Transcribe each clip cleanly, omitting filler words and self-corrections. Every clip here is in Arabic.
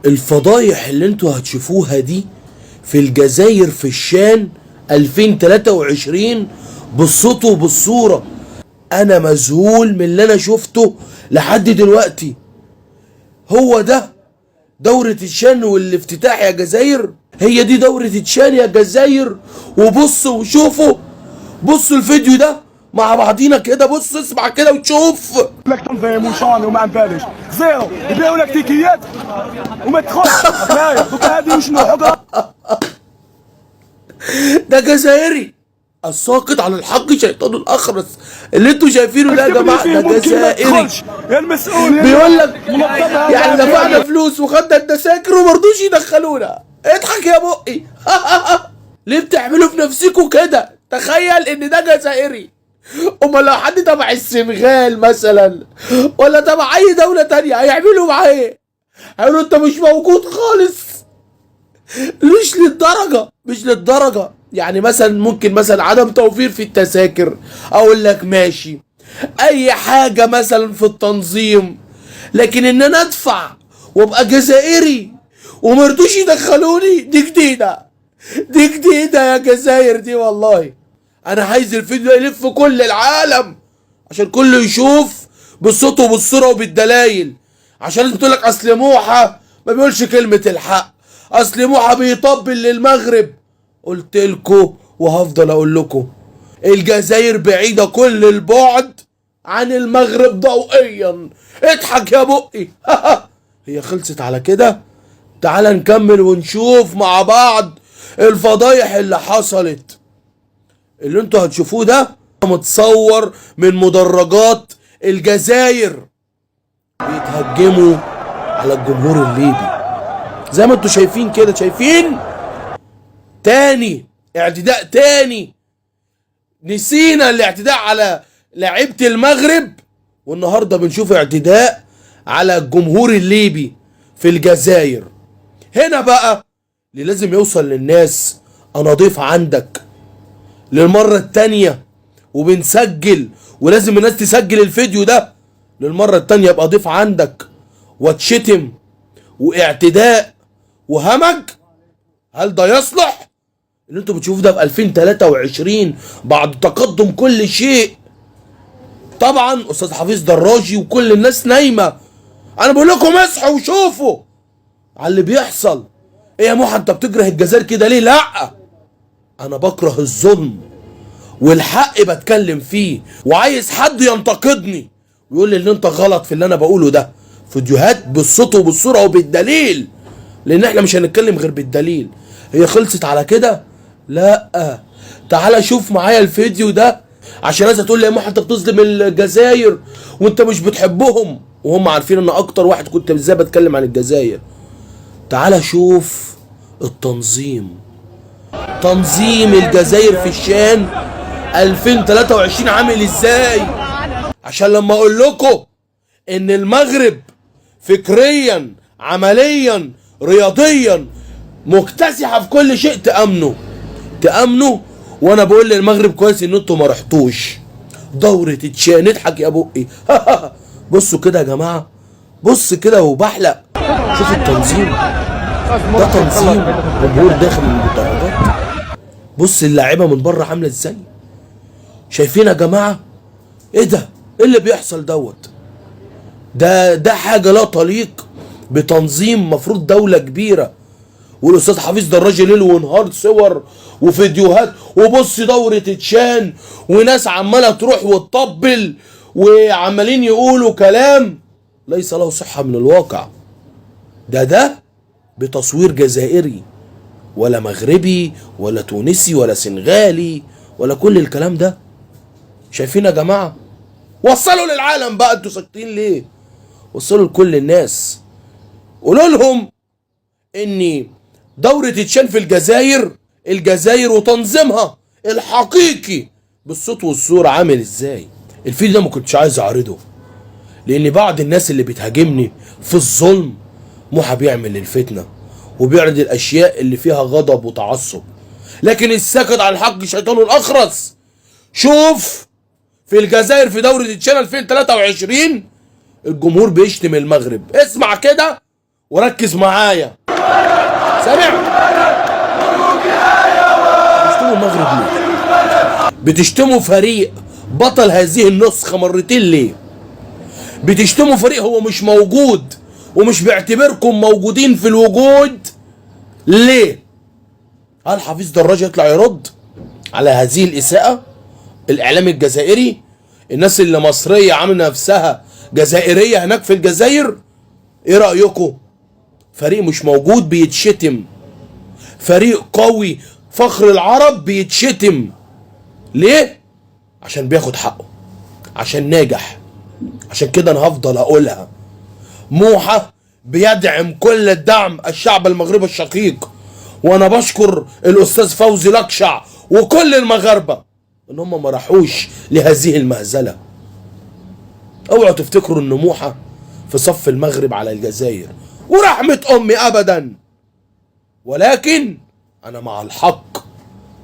الفضايح اللي انتوا هتشوفوها دي في الجزائر في الشان 2023 بالصوت وبالصورة. انا مذهول من اللي انا شفته لحد دلوقتي. هو ده دورة الشان والافتتاح يا جزائر؟ هي دي دورة الشان يا جزائر؟ وبصوا وشوفوا، بصوا الفيديو ده مع بعضينا كده، بص اسمع كده وتشوف. لك تنظيم وشاني وما بالش زيرو، يبيعوا لك تيكيات وما تدخلش هنايا دوك هادي وشنو حقها. ده جزائري الساقط على الحق شيطان الاخرس اللي انتوا شايفينه ده يا جماعه، ده جزائري يا المسؤول بيقول لك يعني دفعنا فلوس وخدنا التذاكر وما رضوش يدخلونا. اضحك يا بقي. ليه بتعملوا في نفسكوا كده؟ تخيل ان ده جزائري، امال لو حد تبع السنغال مثلا ولا تبع اي دوله تانية هيعملوا معاه ايه؟ هيقولوا انت مش موجود خالص. مش للدرجه يعني مثلا ممكن مثلا عدم توفير في التذاكر اقول لك ماشي، اي حاجه مثلا في التنظيم، لكن ان انا ادفع وابقى جزائري ومرضوش يدخلوني، دي جديده يا جزائر دي. والله انا عايز الفيديو يلف كل العالم عشان كله يشوف بالصوت وبالصوره وبالدلايل. عشان انت بتقول لك اصل موحى ما بيقولش كلمه الحق، اصل موحى بيطبل للمغرب. قلت لكم وهفضل اقول لكم الجزائر بعيده كل البعد عن المغرب ضوئيا. اضحك يا بقي. هي خلصت على كده؟ تعال نكمل ونشوف مع بعض الفضايح اللي حصلت. اللي انتوا هتشوفوه ده متصور من مدرجات الجزائر بيتهجموا على الجمهور الليبي زي ما انتوا شايفين كده. شايفين تاني اعتداء تاني؟ نسينا الاعتداء على لاعيبة المغرب والنهارده بنشوف اعتداء على الجمهور الليبي في الجزائر. هنا بقى اللي لازم يوصل للناس، انا ضيف عندك للمرة التانية وبنسجل، ولازم الناس تسجل الفيديو ده للمرة التانية، ابقى ضيف عندك واتشتم واعتداء وهمج. هل ده يصلح؟ اللي انتوا بتشوفوه ده في 2023 بعد تقدم كل شيء. طبعا استاذ حفيظ دراجي وكل الناس نايمة. انا بقول لكم اصحوا وشوفوا على اللي بيحصل. ايه يا موحى انت بتكره الجزائر كده ليه؟ لا، انا بكره الظلم والحق بتكلم فيه، وعايز حد ينتقدني ويقول لي ان انت غلط في اللي انا بقوله ده. فيديوهات بالصوت وبالصوره وبالدليل، لان احنا مش هنتكلم غير بالدليل. هي خلصت على كده؟ لا، تعالى شوف معايا الفيديو ده عشان الناس هتقول لي يا محمد انت بتظلم الجزائر وانت مش بتحبهم، وهم عارفين ان اكتر واحد كنت ازاي بتكلم عن الجزائر. تعالى شوف تنظيم الجزائر في الشان 2023 عامل ازاي، عشان لما اقول لكم ان المغرب فكريا عمليا رياضيا مكتسحه في كل شيء تامنوا. وانا بقول للمغرب كويس ان انتوا ما رحتوش دوره تشان. اضحك يا بقي. بصوا كده يا جماعه، بص كده وبحلق. شوف التنظيم ده، تنظيم جمهور داخل المدرجات. بص اللاعيبه من بره عامله ازاي. شايفين يا جماعه؟ ايه ده؟ ايه اللي بيحصل دوت؟ ده حاجه لا تليق بتنظيم مفروض دوله كبيره. والاستاذ حفيظ دراجي ليل ونهار صور وفيديوهات، وبص دوره تشان وناس عماله تروح وتطبل وعمالين يقولوا كلام ليس له صحه من الواقع. ده بتصوير جزائري ولا مغربي ولا تونسي ولا سنغالي ولا كل الكلام ده. شايفين يا جماعه؟ وصلوا للعالم بقى، انتوا ساكتين ليه؟ وصلوا لكل الناس، قولوا لهم ان دورة تشان في الجزائر وتنظيمها الحقيقي بالصوت والصورة عامل ازاي. الفيديو ده ما كنتش عايز اعرضه لان بعض الناس اللي بتهاجمني في الظلم محا بيعمل الفتنة وبيعرض الاشياء اللي فيها غضب وتعصب، لكن الساكت على الحق شيطان الاخرس. شوف في الجزائر في دورة تشان 2023 الجمهور بيشتم المغرب. اسمع كده وركز معايا، سامع؟ بتشتموا المغرب ليه؟ بتشتموا فريق بطل هذه النسخة مرتين ليه؟ بتشتموا فريق هو مش موجود ومش بيعتبركم موجودين في الوجود ليه؟ هل حفيظ دراج يطلع يرد على هذه الإساءة؟ الإعلام الجزائري، الناس اللي مصرية عاملة نفسها جزائرية هناك في الجزائر، إيه رأيكم؟ فريق مش موجود بيتشتم، فريق قوي فخر العرب بيتشتم ليه؟ عشان بياخد حقه، عشان ناجح. عشان كده انا هفضل اقولها، موحة بيدعم كل الدعم الشعب المغربي الشقيق، وانا بشكر الاستاذ فوزي لقشع وكل المغاربه ان هم ما راحوش لهذه المهزله. اوعوا تفتكروا ان موحة في صف المغرب على الجزائر ورحمه امي ابدا، ولكن انا مع الحق.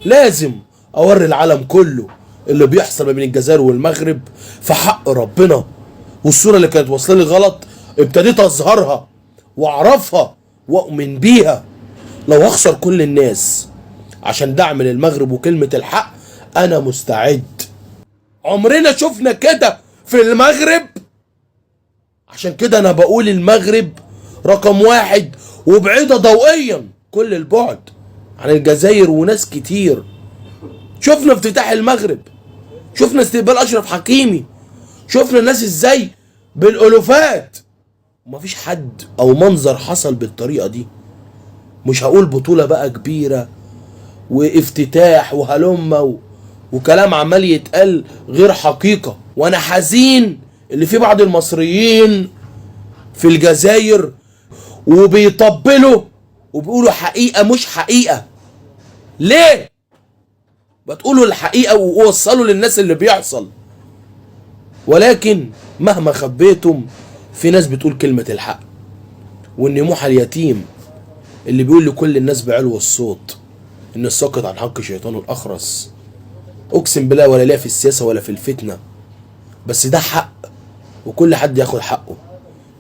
لازم اوري العالم كله اللي بيحصل ما بين الجزائر والمغرب في حق ربنا، والصوره اللي كانت واصله لي غلط ابتديت اظهرها واعرفها واؤمن بيها. لو اخسر كل الناس عشان دعم للمغرب وكلمه الحق انا مستعد. عمرنا شفنا كده في المغرب، عشان كده انا بقول المغرب رقم واحد وبعيده ضوئيا كل البعد عن الجزائر وناس كتير. شفنا افتتاح المغرب، شفنا استقبال اشرف حكيمي، شفنا الناس ازاي بالالوفات، ومفيش حد او منظر حصل بالطريقه دي. مش هقول بطوله بقى كبيره وافتتاح وهلمه وكلام عمال يتقال غير حقيقه. وانا حزين اللي في بعض المصريين في الجزائر وبيطبلوا وبيقولوا حقيقه مش حقيقه. ليه؟ بتقولوا الحقيقه ووصلوا للناس اللي بيحصل، ولكن مهما خبيتم في ناس بتقول كلمه الحق. وان موحة اليتيم اللي بيقول لكل الناس بعلو الصوت ان الساقط عن حق شيطانه الاخرس، اقسم بالله ولا ليا في السياسه ولا في الفتنه، بس ده حق وكل حد ياخد حقه.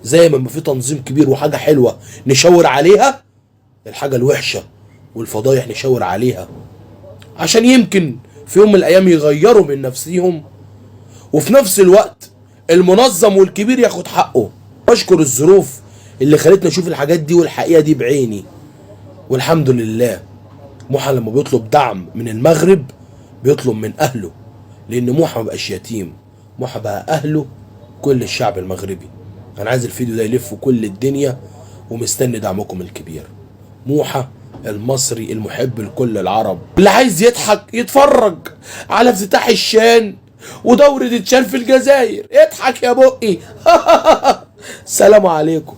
زي ما في تنظيم كبير وحاجه حلوه نشاور عليها، الحاجه الوحشه والفضايح نشاور عليها، عشان يمكن في يوم من الايام يغيروا من نفسهم، وفي نفس الوقت المنظم والكبير ياخد حقه. بشكر الظروف اللي خلتني اشوف الحاجات دي والحقيقه دي بعيني، والحمد لله. موحة لما بيطلب دعم من المغرب بيطلب من اهله، لان موحة ما بقاش يتيم، موحة بقى اهله كل الشعب المغربي. انا عايز الفيديو ده يلف كل الدنيا ومستني دعمكم الكبير. موحة المصري المحب لكل العرب، اللي عايز يضحك يتفرج على افتتاح الشان ودورة الشان في الجزائر، اضحك يا بقي. سلام عليكم.